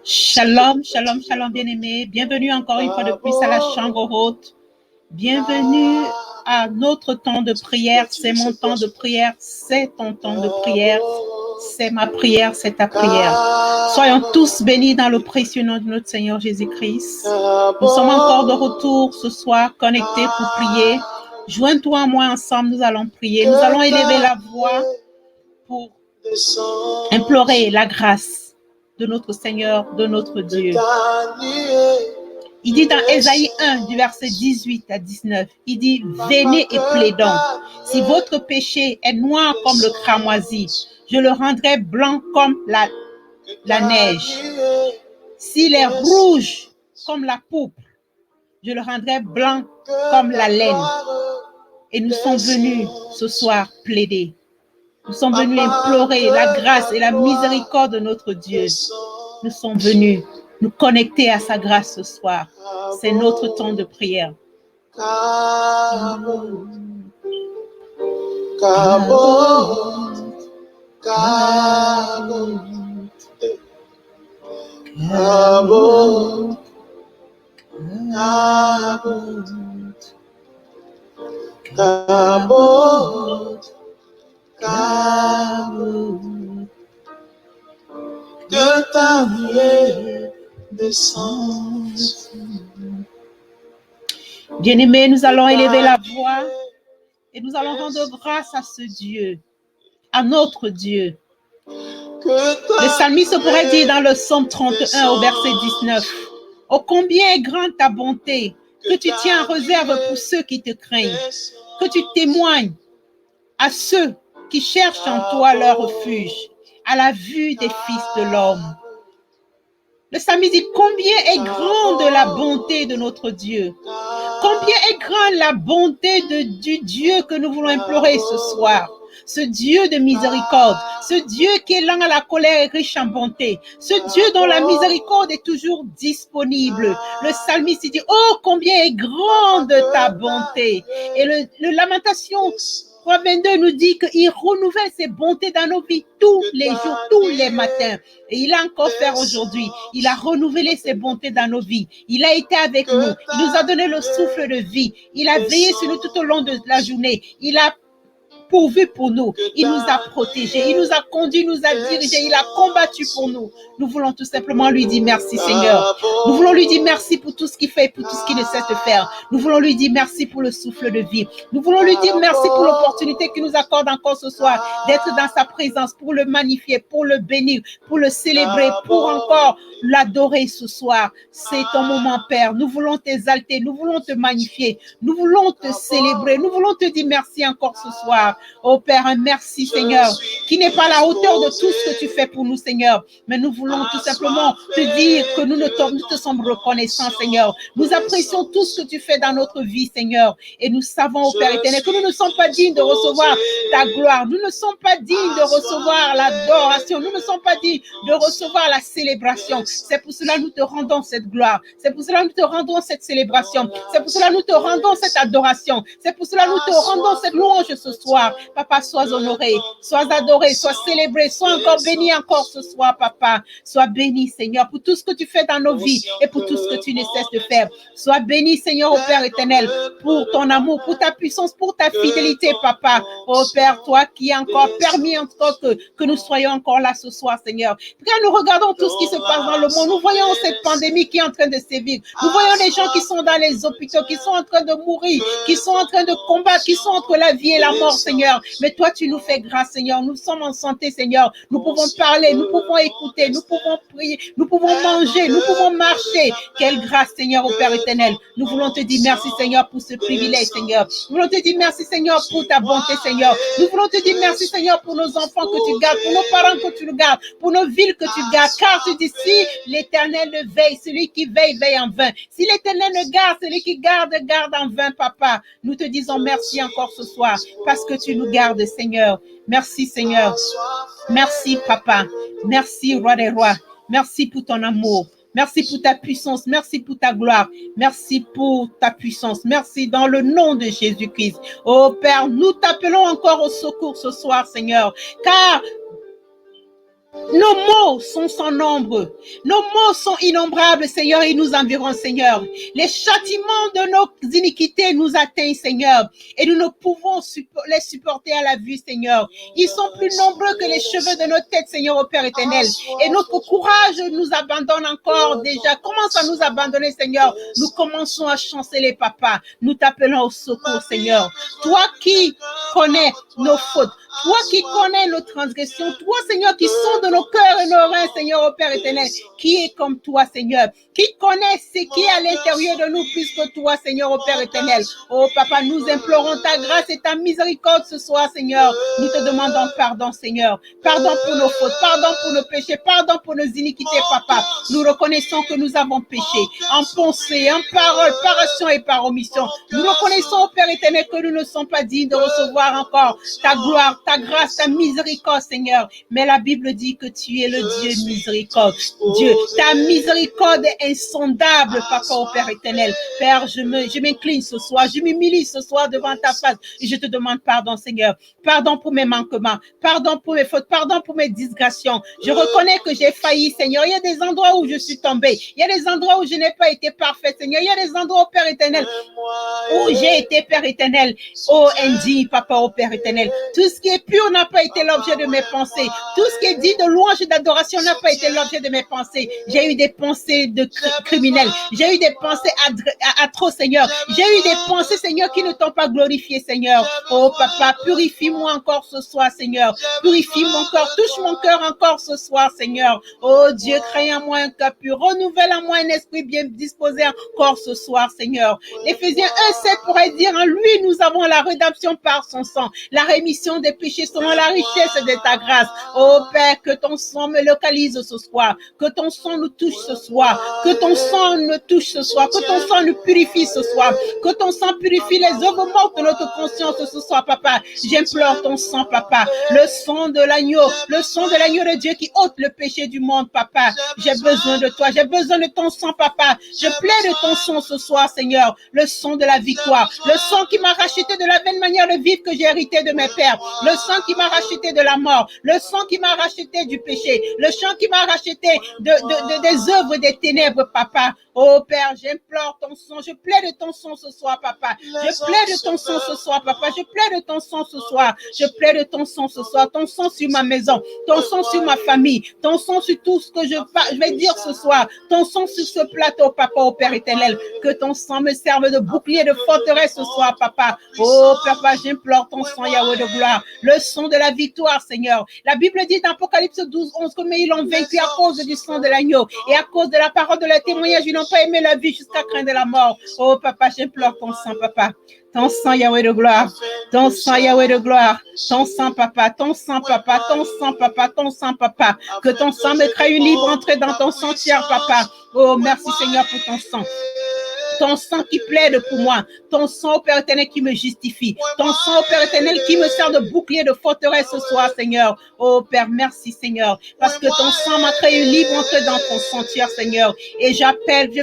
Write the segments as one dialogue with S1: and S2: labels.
S1: Shalom, shalom, shalom, bien-aimés. Bienvenue encore une fois de plus à la chambre haute. Bienvenue à notre temps de prière. C'est mon temps de prière, c'est ton temps de prière. C'est ma prière, c'est ta prière. Soyons tous bénis dans le précieux nom de notre Seigneur Jésus-Christ. Nous sommes encore de retour ce soir, connectés pour prier. Joins-toi à moi ensemble, nous allons prier. Nous allons élever la voix pour implorer la grâce de notre Seigneur, de notre Dieu. Il dit dans Ésaïe 1, du verset 18 à 19, il dit « Venez et plaidons. Si votre péché est noir comme le cramoisi, je le rendrai blanc comme la neige. S'il est rouge comme la pourpre, je le rendrai blanc comme la laine. » Et nous sommes venus ce soir plaider. Nous sommes venus implorer la grâce et la miséricorde de notre Dieu. Nous sommes venus nous connecter à sa grâce ce soir. C'est notre temps de prière.
S2: Que ta vie descende.
S1: Bien-aimés, nous allons élever la voix et nous allons rendre grâce à ce Dieu, à notre Dieu. Le psalmiste pourrait dire dans le psaume 31 au verset 19, « Oh, combien est grande ta bonté, que tu tiens en réserve pour ceux qui te craignent, que tu témoignes à ceux qui cherchent en toi leur refuge, à la vue des fils de l'homme. » Le psalmiste dit combien est grande la bonté de notre Dieu. Combien est grande la bonté du Dieu que nous voulons implorer ce soir. Ce Dieu de miséricorde, ce Dieu qui est lent à la colère et riche en bonté, ce Dieu dont la miséricorde est toujours disponible. Le psalmiste dit, oh combien est grande ta bonté. Et le Lamentation 3:22 nous dit qu'il renouvelle ses bontés dans nos vies tous les jours, tous les matins. Et il a encore fait aujourd'hui. Il a renouvelé ses bontés dans nos vies. Il a été avec nous. Il nous a donné le souffle de vie. Il a veillé sur nous tout au long de la journée. Il a pourvu pour nous, il nous a protégés, il nous a conduits, il nous a dirigés, il a combattu pour nous. Nous voulons tout simplement lui dire merci Seigneur. Nous voulons lui dire merci pour tout ce qu'il fait et pour tout ce qu'il ne cesse de faire. Nous voulons lui dire merci pour le souffle de vie. Nous voulons lui dire merci pour l'opportunité qu'il nous accorde encore ce soir d'être dans sa présence, pour le magnifier, pour le bénir, pour le célébrer, pour encore l'adorer ce soir. C'est ton moment, Père. Nous voulons t'exalter, nous voulons te magnifier, nous voulons te célébrer, nous voulons te dire merci encore ce soir. Oh Père, un merci Seigneur, qui n'est pas à la hauteur de tout ce que tu fais pour nous Seigneur, mais nous voulons tout simplement te dire que nous te sommes reconnaissants Seigneur. Nous apprécions tout ce que tu fais dans notre vie Seigneur, et nous savons oh Père éternel que nous ne sommes pas dignes de recevoir ta gloire, nous ne sommes pas dignes de recevoir l'adoration, nous ne sommes pas dignes de recevoir la célébration. C'est pour cela que nous te rendons cette gloire, c'est pour cela que nous te rendons cette célébration, c'est pour cela que nous te rendons cette adoration, c'est pour cela que nous te rendons cette louange ce soir. Papa, sois honoré, sois adoré, sois célébré, sois encore béni encore ce soir, Papa. Sois béni, Seigneur, pour tout ce que tu fais dans nos vies et pour tout ce que tu ne cesses de faire. Sois béni, Seigneur, au Père éternel, pour ton amour, pour ta puissance, pour ta fidélité, Papa. Oh Père, toi qui as encore permis encore que nous soyons encore là ce soir, Seigneur. Quand nous regardons tout ce qui se passe dans le monde, nous voyons cette pandémie qui est en train de sévir. Nous voyons des gens qui sont dans les hôpitaux, qui sont en train de mourir, qui sont en train de combattre, qui sont entre la vie et la mort, Seigneur. Mais toi, tu nous fais grâce, Seigneur. Nous sommes en santé, Seigneur. Nous pouvons parler, nous pouvons écouter, nous pouvons prier, nous pouvons manger, nous pouvons marcher. Quelle grâce, Seigneur, au Père éternel. Nous voulons te dire merci, Seigneur, pour ce privilège, Seigneur. Nous voulons te dire merci, Seigneur, pour ta bonté, Seigneur. Nous voulons te dire merci, Seigneur, pour nos enfants que tu gardes, pour nos parents que tu nous gardes, pour nos villes que tu gardes. Car tu dis, si l'Éternel le veille, celui qui veille, veille en vain. Si l'Éternel le garde, celui qui garde, garde en vain, Papa. Nous te disons merci encore ce soir, parce que tu nous gardes, Seigneur. Merci, Seigneur. Merci, Papa. Merci, Roi des rois. Merci pour ton amour. Merci pour ta puissance. Merci pour ta gloire. Merci pour ta puissance. Merci dans le nom de Jésus-Christ. Oh Père, nous t'appelons encore au secours ce soir, Seigneur, car nos maux sont sans nombre. Nos maux sont innombrables, Seigneur, et nous environnent, Seigneur. Les châtiments de nos iniquités nous atteignent, Seigneur, et nous ne pouvons les supporter à la vue, Seigneur. Ils sont plus nombreux que les cheveux de nos têtes, Seigneur, au Père éternel. Et notre courage nous abandonne encore déjà. Commence à nous abandonner, Seigneur. Nous commençons à chanceler, Papa. Nous t'appelons au secours, Seigneur. Toi qui connais nos fautes, toi qui connais nos transgressions, toi, Seigneur, qui sont de nos cœurs et nos reins, Seigneur, au Père éternel, qui est comme toi, Seigneur, qui connaît ce qui est à l'intérieur de nous, plus que toi, Seigneur, au Père éternel. Oh, Papa, nous implorons ta grâce et ta miséricorde ce soir, Seigneur. Nous te demandons pardon, Seigneur. Pardon pour nos fautes, pardon pour nos péchés, pardon pour nos iniquités, Papa. Nous reconnaissons que nous avons péché en pensée, en parole, par action et par omission. Nous reconnaissons, au Père éternel, que nous ne sommes pas dignes de recevoir encore ta gloire, ta grâce, ta miséricorde, Seigneur. Mais la Bible dit que tu es le Dieu miséricorde. Dieu, ta miséricorde est insondable, Papa, au Père éternel. Père, je m'incline ce soir, je m'humilie ce soir devant ta face et je te demande pardon, Seigneur. Pardon pour mes manquements, pardon pour mes fautes, pardon pour mes disgressions. Je reconnais que j'ai failli, Seigneur. Il y a des endroits où je suis tombée. Il y a des endroits où je n'ai pas été parfait, Seigneur. Il y a des endroits, au Père éternel, où j'ai été, Père éternel, oh indigne, Papa, au Père éternel. Tout ce qui est pur n'a pas été l'objet de mes pensées. Tout ce qui est dit de louange et d'adoration n'a pas été l'objet de mes pensées. J'ai eu des pensées de criminels. J'ai eu des pensées atroces, Seigneur. J'ai eu des pensées, Seigneur, qui ne t'ont pas glorifié, Seigneur. Oh, Papa, purifie-moi encore ce soir, Seigneur. Purifie mon cœur. Touche mon cœur encore ce soir, Seigneur. Oh, Dieu, crée en moi un cœur pur. Renouvelle en moi un esprit bien disposé encore ce soir, Seigneur. Éphésiens 1:7 pourrait dire, en lui, nous avons la rédemption par son sang. La rémission des péchés selon la richesse de ta grâce. Oh Père, que ton sang me localise ce soir, que ton sang nous touche ce soir, que ton sang nous touche ce soir, que ton sang nous purifie ce soir, que ton sang purifie les œuvres mortes de notre conscience ce soir, Papa. J'implore ton sang, Papa, le sang de l'agneau de Dieu qui ôte le péché du monde, Papa. J'ai besoin de toi, j'ai besoin de ton sang, Papa. Je plaide ton sang ce soir, Seigneur, le sang de la victoire, le sang qui m'a racheté de la vaine manière de vivre que j'ai hérité de mes pères, le sang qui m'a racheté de la mort, le sang qui m'a racheté du péché, le sang qui m'a racheté des œuvres des ténèbres, Papa. Oh Père, j'implore ton sang, je plaide ton sang ce soir, Papa. Je plaide ton sang ce soir, Papa. Je plaide ton sang ce soir. Je plaide ton sang ce soir, ton sang sur ma maison, ton sang sur ma famille, ton sang sur tout ce que je vais dire ce soir, ton sang sur ce plateau, Papa, au Père éternel. Que ton sang me serve de bouclier, de forteresse ce soir, Papa. Oh Papa, j'implore ton sang, Yahweh de gloire, le sang de la victoire, Seigneur. La Bible dit dans Apocalypse 12:11 que mais ils l'ont vaincu à cause du sang de l'agneau et à cause de la parole de leur témoignage. Ils n'ont pas aimé la vie jusqu'à craindre la mort. Oh Papa, j'implore ton sang, Papa. Ton sang, Yahweh de gloire. Ton sang, Yahweh de gloire. Ton sang, Papa. Ton sang, Papa. Ton sang, Papa. Ton sang, Papa. Que ton sang me crée une libre entrée dans ton sanctuaire, Papa. Oh, merci, Seigneur, pour ton sang. Ton sang qui plaide pour moi, ton sang, au Père éternel, qui me justifie, ton sang, au Père éternel, qui me sert de bouclier, de forteresse ce soir, Seigneur. Oh Père, merci, Seigneur, parce que ton sang m'a créé une libre entrée dans ton sanctuaire, Seigneur. Et je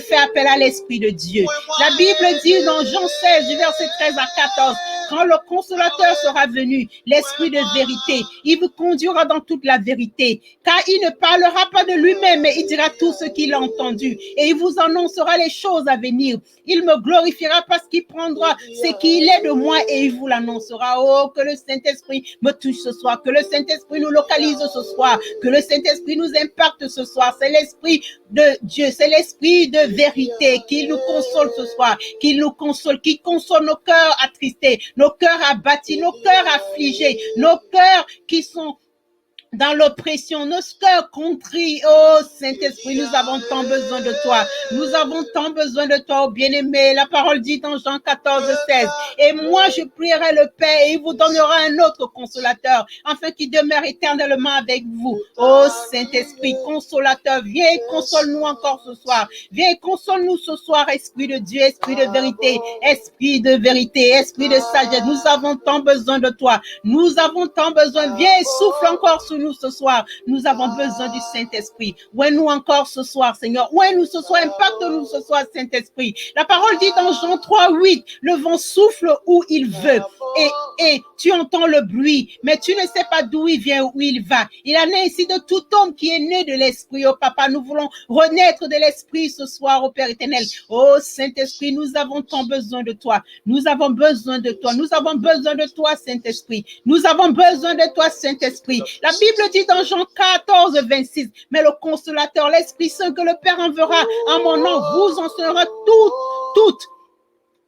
S1: fais appel à l'Esprit de Dieu. La Bible dit dans Jean 16, du verset 13 à 14, quand le consolateur sera venu, l'Esprit de vérité, il vous conduira dans toute la vérité, car il ne parlera pas de lui-même, mais il dira tout ce qu'il a entendu, et il vous annoncera les choses à venir. Il me glorifiera parce qu'il prendra ce qu'il est de moi et il vous l'annoncera. Oh, que le Saint-Esprit me touche ce soir, que le Saint-Esprit nous localise ce soir, que le Saint-Esprit nous impacte ce soir. C'est l'Esprit de Dieu, c'est l'Esprit de vérité qui nous console ce soir, qui nous console, qui console nos cœurs attristés, nos cœurs abattus, nos cœurs affligés, nos cœurs qui sont dans l'oppression, nos cœurs contrits. Oh Saint-Esprit, nous avons tant besoin de toi. Nous avons tant besoin de toi, oh bien-aimé. La parole dit dans Jean 14:16. Et moi, je prierai le Père et il vous donnera un autre consolateur, afin qu'il demeure éternellement avec vous. Oh Saint-Esprit, consolateur, viens et console-nous encore ce soir. Viens et console-nous ce soir, Esprit de Dieu, Esprit de vérité, Esprit de vérité, Esprit de sagesse. Nous avons tant besoin de toi. Nous avons tant besoin. Viens et souffle encore sur nous. nous ce soir. Nous avons besoin du Saint-Esprit. Ouais-nous encore ce soir, Seigneur. Ouais-nous ce soir, impacte-nous ce soir, Saint-Esprit. La parole dit dans Jean 3:8, le vent souffle où il veut et tu entends le bruit, mais tu ne sais pas d'où il vient, où il va. Il en est ici de tout homme qui est né de l'Esprit. Oh Papa, nous voulons renaître de l'Esprit ce soir, oh Père éternel. Oh Saint-Esprit, nous avons tant besoin de toi. Nous avons besoin de toi. Nous avons besoin de toi, Saint-Esprit. Nous avons besoin de toi, Saint-Esprit. La Bible dit dans Jean 14:26, mais le consolateur, l'Esprit Saint que le Père enverra en mon nom, vous enseignera toutes,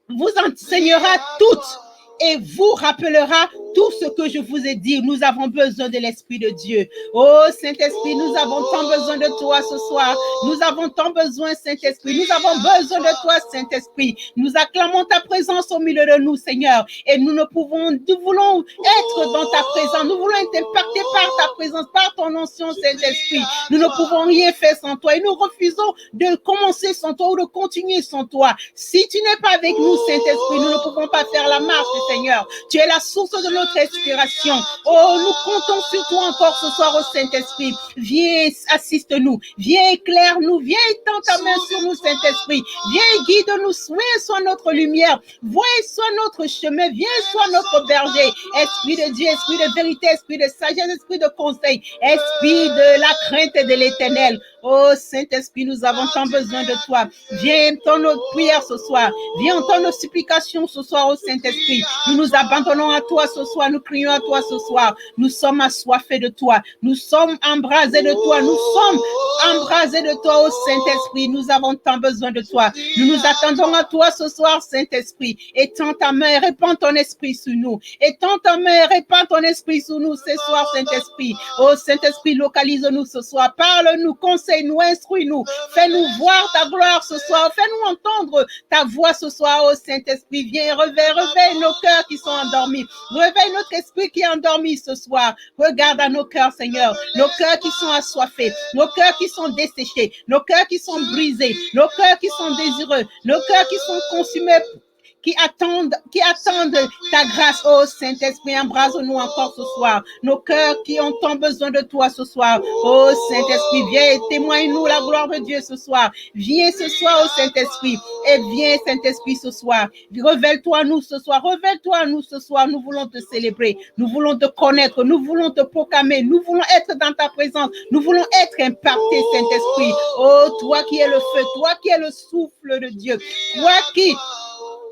S1: vous enseignera toutes et vous rappellera tout ce que je vous ai dit. Nous avons besoin de l'Esprit de Dieu. Oh Saint-Esprit, nous avons tant besoin de toi ce soir. Nous avons tant besoin, Saint-Esprit. Nous avons besoin de toi, Saint-Esprit. Nous acclamons ta présence au milieu de nous, Seigneur. Et nous voulons être dans ta présence. Nous voulons être impactés par ta présence, par ton onction, Saint-Esprit. Nous ne pouvons rien faire sans toi. Et nous refusons de commencer sans toi ou de continuer sans toi. Si tu n'es pas avec nous, Saint-Esprit, nous ne pouvons pas faire la marche, Seigneur. Tu es la source de notre inspiration. Oh, nous comptons sur toi encore ce soir, au Saint-Esprit. Viens, assiste-nous. Viens, éclaire-nous. Viens, étends ta main sur nous, Saint-Esprit. Viens, guide-nous. Sois notre lumière. Sois notre chemin. Viens, sois notre berger. Esprit de Dieu, esprit de vérité, esprit de sagesse, esprit de conseil, esprit de la crainte de l'Éternel. Oh, Saint-Esprit, nous avons tant besoin de toi. Viens, entends nos prières ce soir. Viens, entends nos supplications ce soir, au Saint-Esprit. Nous nous abandonnons à toi ce soir. Nous crions à toi ce soir. Nous sommes assoiffés de toi. Nous sommes embrasés de toi. Nous sommes embrasés de toi, au Saint-Esprit. Nous avons tant besoin de toi. Nous nous attendons à toi ce soir, Saint-Esprit. Étends ta main et répands ton esprit sur nous. Étends ta main et répands ton esprit sur nous ce soir, Saint-Esprit. Oh, Saint-Esprit, localise-nous ce soir. Parle-nous, conseille-nous, instruis-nous. Fais-nous voir ta gloire ce soir. Fais-nous entendre ta voix ce soir, oh Saint-Esprit. Viens, réveille nos cœurs qui sont endormis. Réveille notre esprit qui est endormi ce soir. Regarde à nos cœurs, Seigneur. Nos cœurs qui sont assoiffés. Nos cœurs qui sont desséchés. Nos cœurs qui sont brisés. Nos cœurs qui sont désireux. Nos cœurs qui sont consumés, qui attendent ta grâce, oh Saint-Esprit. Embrase-nous encore ce soir. Nos cœurs qui ont tant besoin de toi ce soir. Oh Saint-Esprit, viens et témoigne-nous la gloire de Dieu ce soir. Viens ce soir, oh Saint-Esprit. Et viens, Saint-Esprit, ce soir. Révèle-toi à nous ce soir. Révèle-toi à nous ce soir. Nous voulons te célébrer. Nous voulons te connaître. Nous voulons te proclamer. Nous voulons être dans ta présence. Nous voulons être impactés, Saint-Esprit. Oh, toi qui es le feu. Toi qui es le souffle de Dieu. Toi qui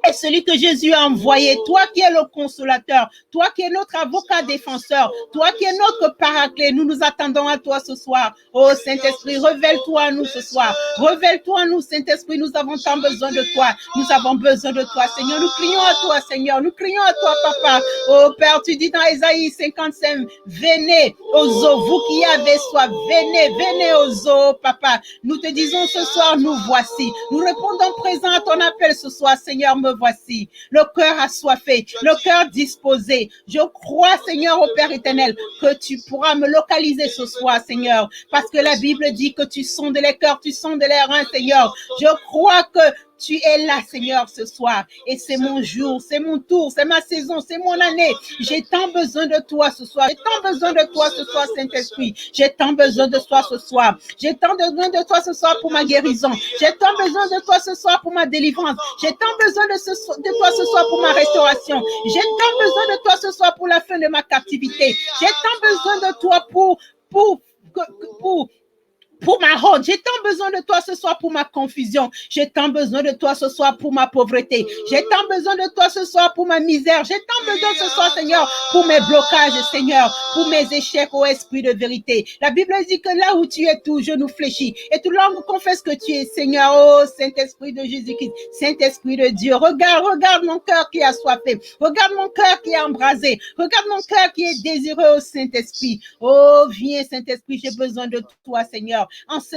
S1: est celui que Jésus a envoyé, toi qui es le consolateur, toi qui es notre avocat défenseur, toi qui es notre paraclet, nous nous attendons à toi ce soir. Oh Saint-Esprit, révèle-toi à nous ce soir. Révèle-toi à nous, Saint-Esprit, nous avons tant besoin de toi. Nous avons besoin de toi, Seigneur. Nous crions à toi, Seigneur. Nous crions à toi, Papa. Oh Père, tu dis dans Ésaïe 55, venez aux eaux, vous qui avez soif, venez aux eaux, Papa. Nous te disons ce soir, nous voici. Nous répondons présent à ton appel ce soir, Seigneur, me voici. Le cœur assoiffé, le cœur disposé. Je crois, Seigneur, au Père éternel, que tu pourras me localiser ce soir, Seigneur, parce que la Bible dit que tu sondes les cœurs, tu sondes les reins, Seigneur. Je crois que tu es là, Seigneur, ce soir. Et c'est mon jour, c'est mon tour, c'est ma saison, c'est mon année. J'ai tant besoin de toi ce soir. J'ai tant besoin de toi ce soir, Saint-Esprit. J'ai tant besoin de toi ce soir. J'ai tant besoin de toi ce soir pour ma guérison. J'ai tant besoin de toi ce soir pour ma délivrance. J'ai tant besoin de toi ce soir pour ma restauration. J'ai tant besoin de toi ce soir pour la fin de ma captivité. J'ai tant besoin de toi pour ma honte. J'ai tant besoin de toi ce soir pour ma confusion. J'ai tant besoin de toi ce soir pour ma pauvreté. J'ai tant besoin de toi ce soir pour ma misère. J'ai tant besoin ce soir, Seigneur, pour mes blocages, Seigneur, pour mes échecs, au esprit de vérité. La Bible dit que là où tu es, tout genou fléchit. Et tout langue confesse que tu es, Seigneur, oh Saint-Esprit de Jésus-Christ, Saint-Esprit de Dieu. Regarde mon cœur qui est assoiffé. Regarde mon cœur qui est embrasé. Regarde mon cœur qui est désireux, oh Saint-Esprit. Oh, viens, Saint-Esprit, j'ai besoin de toi, Seigneur. en ce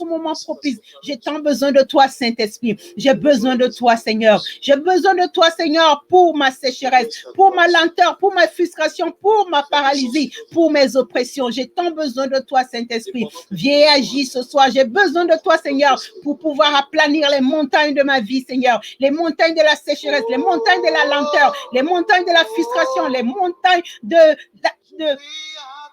S1: moment propice. J'ai tant besoin de toi, Saint-Esprit. J'ai besoin de toi, Seigneur. J'ai besoin de toi, Seigneur, pour ma sécheresse, pour ma lenteur, pour ma frustration, pour ma paralysie, pour mes oppressions. J'ai tant besoin de toi, Saint-Esprit. Viens et agis ce soir. J'ai besoin de toi, Seigneur, pour pouvoir aplanir les montagnes de ma vie, Seigneur. Les montagnes de la sécheresse, les montagnes de la lenteur, les montagnes de la frustration, les montagnes de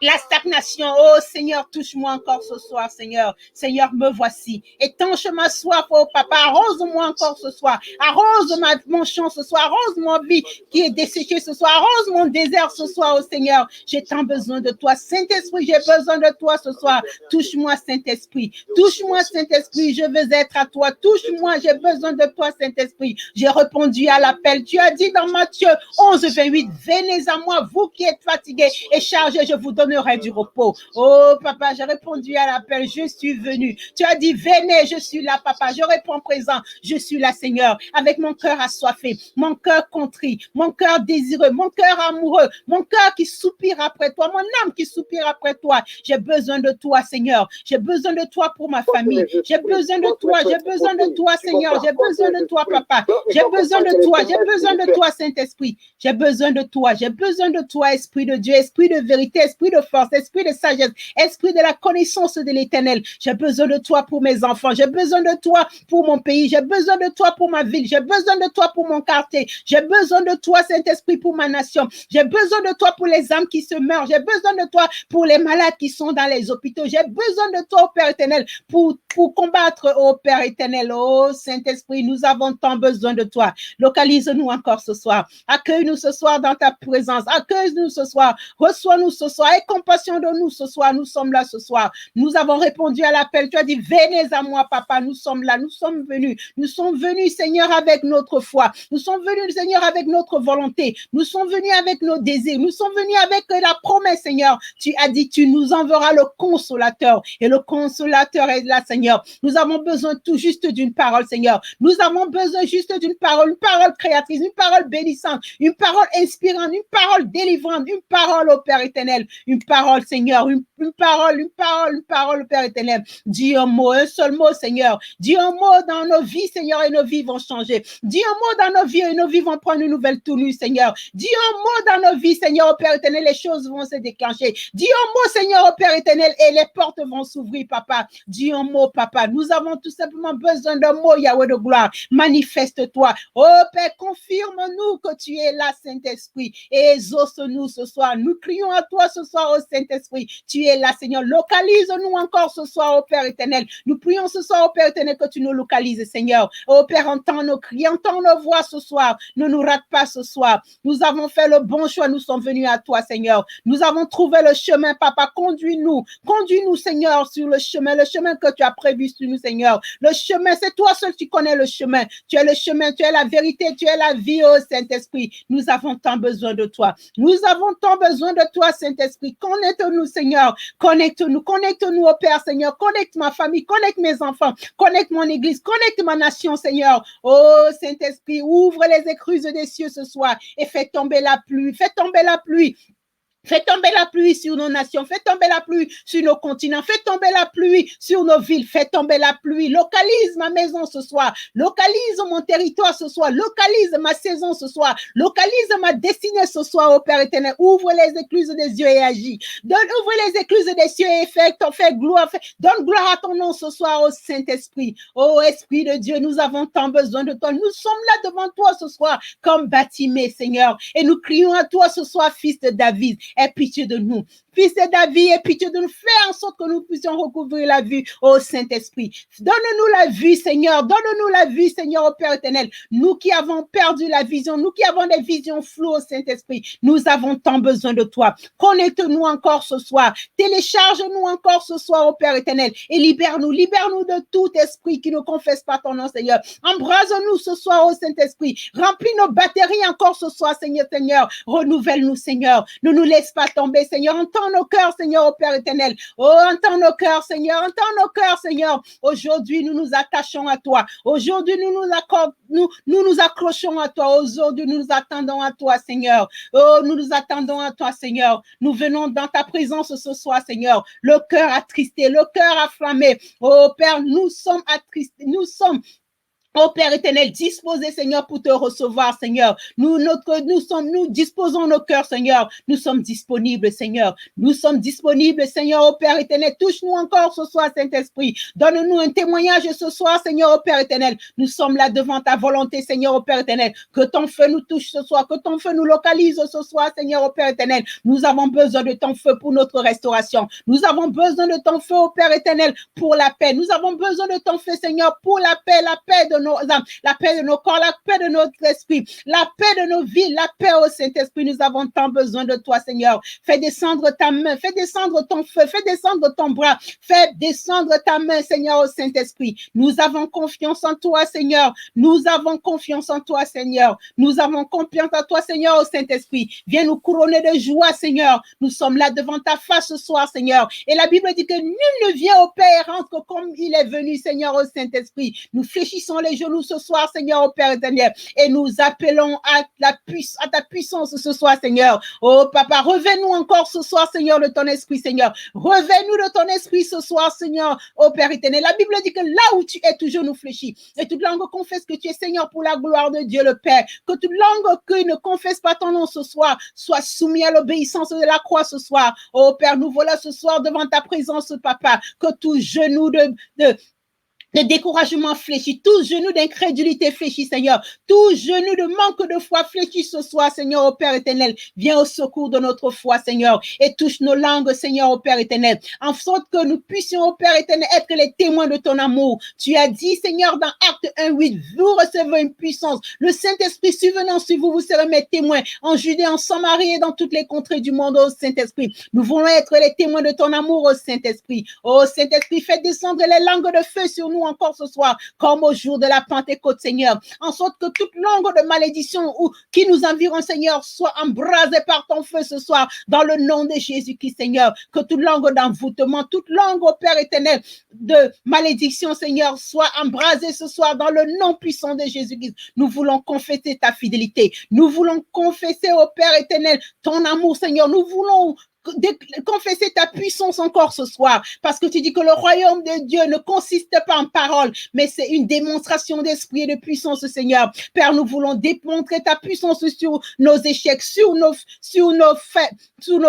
S1: la stagnation. Oh Seigneur, touche-moi encore ce soir, Seigneur. Seigneur, me voici. Étanche ma soif, oh Papa. Arrose-moi encore ce soir. Arrose mon champ ce soir. Arrose ma vie qui est desséchée ce soir. Arrose mon désert ce soir, oh Seigneur. J'ai tant besoin de toi. Saint-Esprit, j'ai besoin de toi ce soir. Touche-moi, Saint-Esprit. Touche-moi, Saint-Esprit. Je veux être à toi. Touche-moi. J'ai besoin de toi, Saint-Esprit. J'ai répondu à l'appel. Tu as dit dans Matthieu 11, 28, venez à moi, vous qui êtes fatigués et chargés, je vous donnerai du repos. Oh Papa, j'ai répondu à l'appel, je suis venu. Tu as dit venez, je suis là Papa, je réponds présent, je suis là Seigneur, avec mon cœur assoiffé, mon cœur contrit, mon cœur désireux, mon cœur amoureux, mon cœur qui soupire après toi, mon âme qui soupire après toi. J'ai besoin de toi Seigneur, j'ai besoin de toi pour ma famille, j'ai besoin de toi Seigneur, j'ai besoin de toi Papa, j'ai besoin de toi Saint-Esprit, j'ai besoin de toi Esprit de Dieu, Esprit de vérité, Esprit de force, Esprit de sagesse, Esprit de la connaissance de l'Éternel. J'ai besoin de toi pour mes enfants, j'ai besoin de toi pour mon pays, j'ai besoin de toi pour ma ville, j'ai besoin de toi pour mon quartier, j'ai besoin de toi Saint-Esprit pour ma nation, j'ai besoin de toi pour les âmes qui se meurent, j'ai besoin de toi pour les malades qui sont dans les hôpitaux, j'ai besoin de toi, oh Père éternel, pour combattre, oh Père éternel, oh Saint-Esprit, nous avons tant besoin de toi. Localise-nous encore ce soir, accueille-nous ce soir dans ta présence, accueille-nous ce soir, reçois-nous ce soir, aie compassion de nous ce soir, nous sommes là ce soir, nous avons répondu à l'appel, tu as dit venez à moi Papa, nous sommes là, nous sommes venus Seigneur avec notre foi, nous sommes venus Seigneur avec notre volonté, nous sommes venus avec nos désirs, nous sommes venus avec la promesse Seigneur, tu as dit tu nous enverras le consolateur et le consolateur est là Seigneur, nous avons besoin tout juste d'une parole Seigneur, nous avons besoin juste d'une parole, une parole créatrice, une parole bénissante, une parole inspirante, une parole délivrante, une parole au Père éternel, une parole Seigneur, une parole au Père éternel, dis un mot, un seul mot Seigneur, dis un mot dans nos vies Seigneur et nos vies vont changer, dis un mot dans nos vies et nos vies vont prendre une nouvelle tournure Seigneur, dis un mot dans nos vies Seigneur au Père éternel, les choses vont se déclencher, dis un mot Seigneur au Père éternel et les portes vont s'ouvrir Papa, dis un mot Papa, nous avons tout simplement besoin d'un mot Yahweh de gloire, manifeste-toi, oh Père, confirme-nous que tu es là Saint-Esprit et exauce-nous ce soir, nous crions à toi ce soir au Saint-Esprit, tu es là Seigneur, localise-nous encore ce soir au Père éternel, nous prions ce soir au Père éternel que tu nous localises Seigneur, oh Père, entends nos cris, entends nos voix ce soir, ne nous rate pas ce soir, nous avons fait le bon choix, nous sommes venus à toi Seigneur, nous avons trouvé le chemin Papa, conduis-nous Seigneur sur le chemin que tu as prévu sur nous Seigneur, le chemin, c'est toi seul qui connais le chemin, tu es le chemin, tu es la vérité, tu es la vie oh Saint-Esprit, nous avons tant besoin de toi, Saint-Esprit, connecte-nous Seigneur, connecte-nous au Père Seigneur, connecte ma famille, connecte mes enfants, connecte mon église, connecte ma nation Seigneur, oh Saint-Esprit, ouvre les écluses des cieux ce soir et fais tomber la pluie, fais tomber la pluie sur nos nations, fais tomber la pluie sur nos continents, fais tomber la pluie sur nos villes, fais tomber la pluie, localise ma maison ce soir, localise mon territoire ce soir, localise ma saison ce soir, localise ma destinée ce soir, ô Père éternel, ouvre les écluses des yeux et agis, ouvre les écluses des cieux et donne gloire à ton nom ce soir, ô Saint-Esprit, ô Esprit de Dieu, nous avons tant besoin de toi, nous sommes là devant toi ce soir, comme Batimée, Seigneur, et nous crions à toi ce soir, fils de David, aie pitié de nous. Fils de David, aie pitié de nous, fais en sorte que nous puissions recouvrir la vue au Saint-Esprit. Donne-nous la vue, Seigneur. Donne-nous la vue, Seigneur, au Père éternel. Nous qui avons perdu la vision, nous qui avons des visions floues au Saint-Esprit, nous avons tant besoin de toi. Connecte-nous encore ce soir. Télécharge-nous encore ce soir au Père éternel et libère-nous de tout esprit qui ne confesse pas ton nom, Seigneur. Embrase-nous ce soir au Saint-Esprit. Remplis nos batteries encore ce soir, Seigneur. Renouvelle-nous, Seigneur. Ne nous laisse laisse pas tomber, Seigneur. Entends nos cœurs, Seigneur, au Père éternel. Oh, entends nos cœurs, Seigneur. Entends nos cœurs, Seigneur. Aujourd'hui, nous nous attachons à toi. Aujourd'hui, nous nous accrochons à toi. Aujourd'hui, nous nous attendons à toi, Seigneur. Oh, nous nous attendons à toi, Seigneur. Nous venons dans ta présence ce soir, Seigneur. Le cœur attristé, le cœur afflammé. Oh, Père, nous sommes attristés. Nous sommes, oh Père éternel, disposé, Seigneur, pour te recevoir, Seigneur. Nous disposons nos cœurs, Seigneur. Nous sommes disponibles, Seigneur. Nous sommes disponibles, Seigneur, oh Père éternel. Touche-nous encore ce soir, Saint-Esprit. Donne-nous un témoignage ce soir, Seigneur, oh Père éternel. Nous sommes là devant ta volonté, Seigneur, oh Père éternel. Que ton feu nous touche ce soir, que ton feu nous localise ce soir, Seigneur, oh Père éternel. Nous avons besoin de ton feu pour notre restauration. Nous avons besoin de ton feu, oh Père éternel, pour la paix. Nous avons besoin de ton feu, Seigneur, pour la paix de nos âmes, la paix de nos corps, la paix de notre esprit, la paix de nos vies, la paix au Saint-Esprit. Nous avons tant besoin de toi, Seigneur. Fais descendre ta main, fais descendre ton feu, fais descendre ton bras, fais descendre ta main, Seigneur, au Saint-Esprit. Nous avons confiance en toi, Seigneur. Nous avons confiance en toi, Seigneur. Nous avons confiance en toi, Seigneur, au Saint-Esprit. Viens nous couronner de joie, Seigneur. Nous sommes là devant ta face ce soir, Seigneur. Et la Bible dit que nul ne vient au Père et rentre comme il est venu, Seigneur, au Saint-Esprit. Nous fléchissons les genoux ce soir, Seigneur, au Père éternel, et nous appelons à ta puissance ce soir, Seigneur. Oh, Papa, reviens-nous encore ce soir, Seigneur, de ton esprit, Seigneur. Reviens-nous de ton esprit ce soir, Seigneur, au Père éternel. La Bible dit que là où tu es, toujours nous fléchis. Et toute langue confesse que tu es Seigneur pour la gloire de Dieu le Père. Que toute langue qui ne confesse pas ton nom ce soir soit soumise à l'obéissance de la croix ce soir. Oh, Père, nous voilà ce soir devant ta présence, Papa. Que tout genou de découragement fléchit, tout genou d'incrédulité fléchit, Seigneur, tout genou de manque de foi fléchit ce soir, Seigneur, au Père éternel, viens au secours de notre foi, Seigneur, et touche nos langues, Seigneur, au Père éternel, en sorte que nous puissions, au Père éternel, être les témoins de ton amour. Tu as dit, Seigneur, dans Acte 1:8, vous recevez une puissance, le Saint-Esprit survenant sur vous, vous serez mes témoins en Judée, en Samarie et dans toutes les contrées du monde, au Saint-Esprit. Nous voulons être les témoins de ton amour, au Saint-Esprit. Oh, Saint-Esprit, fais descendre les langues de feu sur nous encore ce soir, comme au jour de la Pentecôte, Seigneur, en sorte que toute langue de malédiction ou qui nous environne, Seigneur, soit embrasée par ton feu ce soir, dans le nom de Jésus-Christ, Seigneur, que toute langue d'envoûtement, toute langue, au Père éternel, de malédiction, Seigneur, soit embrasée ce soir dans le nom puissant de Jésus-Christ. Nous voulons confesser ta fidélité, nous voulons confesser, au Père éternel, ton amour, Seigneur, nous voulons confesser ta puissance encore ce soir, parce que tu dis que le royaume de Dieu ne consiste pas en paroles, mais c'est une démonstration d'esprit et de puissance, Seigneur. Père, nous voulons démontrer ta puissance sur nos échecs, sur nos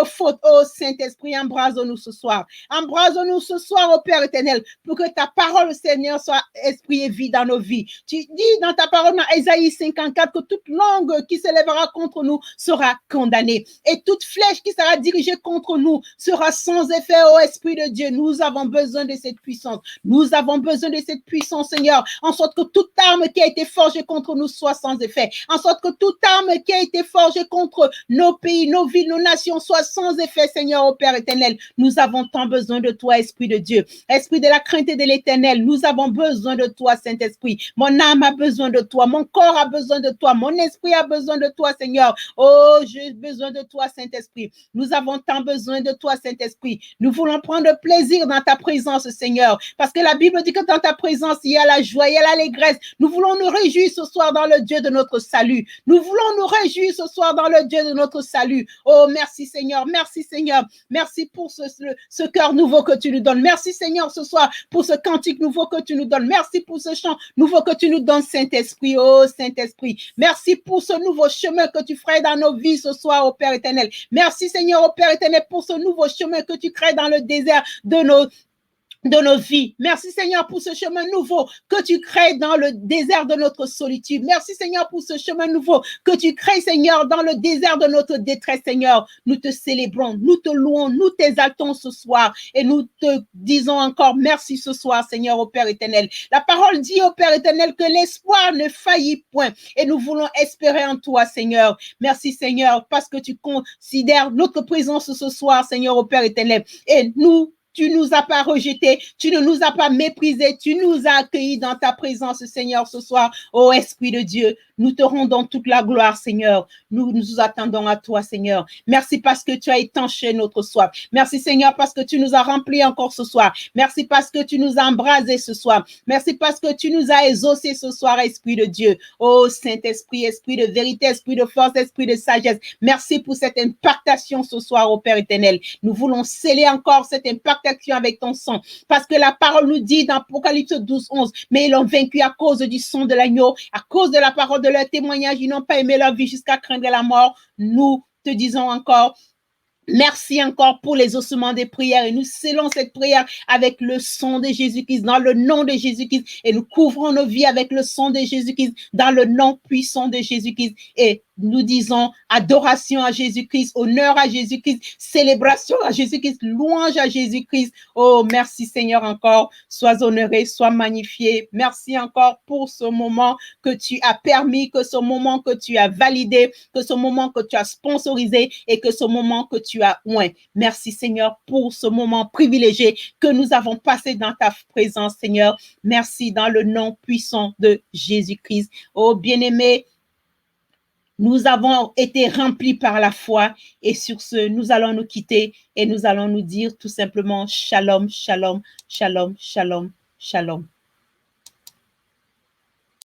S1: fautes. Oh Saint-Esprit, embrase-nous ce soir. Embrase-nous ce soir, oh Père éternel, pour que ta parole, Seigneur, soit esprit et vie dans nos vies. Tu dis dans ta parole, dans Ésaïe 54, que toute langue qui s'élèvera contre nous sera condamnée, et toute flèche qui sera dirigée contre nous sera sans effet, ô Esprit de Dieu. Nous avons besoin de cette puissance. Nous avons besoin de cette puissance, Seigneur, en sorte que toute arme qui a été forgée contre nous soit sans effet. En sorte que toute arme qui a été forgée contre nos pays, nos villes, nos nations soit sans effet, Seigneur, ô Père éternel. Nous avons tant besoin de toi, Esprit de Dieu. Esprit de la crainte et de l'éternel, nous avons besoin de toi, Saint-Esprit. Mon âme a besoin de toi. Mon corps a besoin de toi. Mon esprit a besoin de toi, Seigneur. Oh, j'ai besoin de toi, Saint-Esprit. Nous avons tant besoin de toi, Saint-Esprit. Nous voulons prendre plaisir dans ta présence, Seigneur, parce que la Bible dit que dans ta présence, il y a la joie, il y a l'allégresse. Nous voulons nous réjouir ce soir dans le Dieu de notre salut. Nous voulons nous réjouir ce soir dans le Dieu de notre salut. Oh, merci, Seigneur. Merci, Seigneur. Merci pour ce cœur nouveau que tu nous donnes. Merci, Seigneur, ce soir pour ce cantique nouveau que tu nous donnes. Merci pour ce chant nouveau que tu nous donnes, Saint-Esprit. Oh, Saint-Esprit. Merci pour ce nouveau chemin que tu ferais dans nos vies ce soir, au Père éternel. Merci, Seigneur, au Père éternel, pour ce nouveau chemin que tu crées dans le désert de nos vies. Merci, Seigneur, pour ce chemin nouveau que tu crées dans le désert de notre solitude. Merci, Seigneur, pour ce chemin nouveau que tu crées, Seigneur, dans le désert de notre détresse, Seigneur. Nous te célébrons, nous te louons, nous t'exaltons ce soir et nous te disons encore merci ce soir, Seigneur, au Père éternel. La parole dit au Père éternel que l'espoir ne faillit point et nous voulons espérer en toi, Seigneur. Merci, Seigneur, parce que tu considères notre présence ce soir, Seigneur, au Père éternel, et tu nous as pas rejetés, tu ne nous as pas méprisés, tu nous as accueillis dans ta présence, Seigneur, ce soir. Ô Esprit de Dieu, nous te rendons toute la gloire, Seigneur. Nous nous attendons à toi, Seigneur. Merci parce que tu as étanché notre soif. Merci, Seigneur, parce que tu nous as remplis encore ce soir. Merci parce que tu nous as embrasés ce soir. Merci parce que tu nous as exaucés ce soir, Esprit de Dieu. Ô Saint-Esprit, Esprit de vérité, Esprit de force, Esprit de sagesse. Merci pour cette impactation ce soir, ô Père éternel. Nous voulons sceller encore cette impactation avec ton sang. Parce que la parole nous dit dans Apocalypse 12, 11, mais ils l'ont vaincu à cause du sang de l'agneau, à cause de la parole de leur témoignage. Ils n'ont pas aimé leur vie jusqu'à craindre la mort. Nous te disons encore, merci encore pour les ossements des prières et nous scellons cette prière avec le sang de Jésus-Christ, dans le nom de Jésus-Christ, et nous couvrons nos vies avec le sang de Jésus-Christ, dans le nom puissant de Jésus-Christ, et nous disons adoration à Jésus-Christ, honneur à Jésus-Christ, célébration à Jésus-Christ, louange à Jésus-Christ. Oh, merci Seigneur encore, sois honoré, sois magnifié. Merci encore pour ce moment que tu as permis, que ce moment que tu as validé, que ce moment que tu as sponsorisé et que ce moment que tu as oint. Merci Seigneur pour ce moment privilégié que nous avons passé dans ta présence, Seigneur. Merci dans le nom puissant de Jésus-Christ. Oh, bien-aimé, nous avons été remplis par la foi et sur ce, nous allons nous quitter et nous allons nous dire tout simplement shalom, shalom, shalom, shalom, shalom.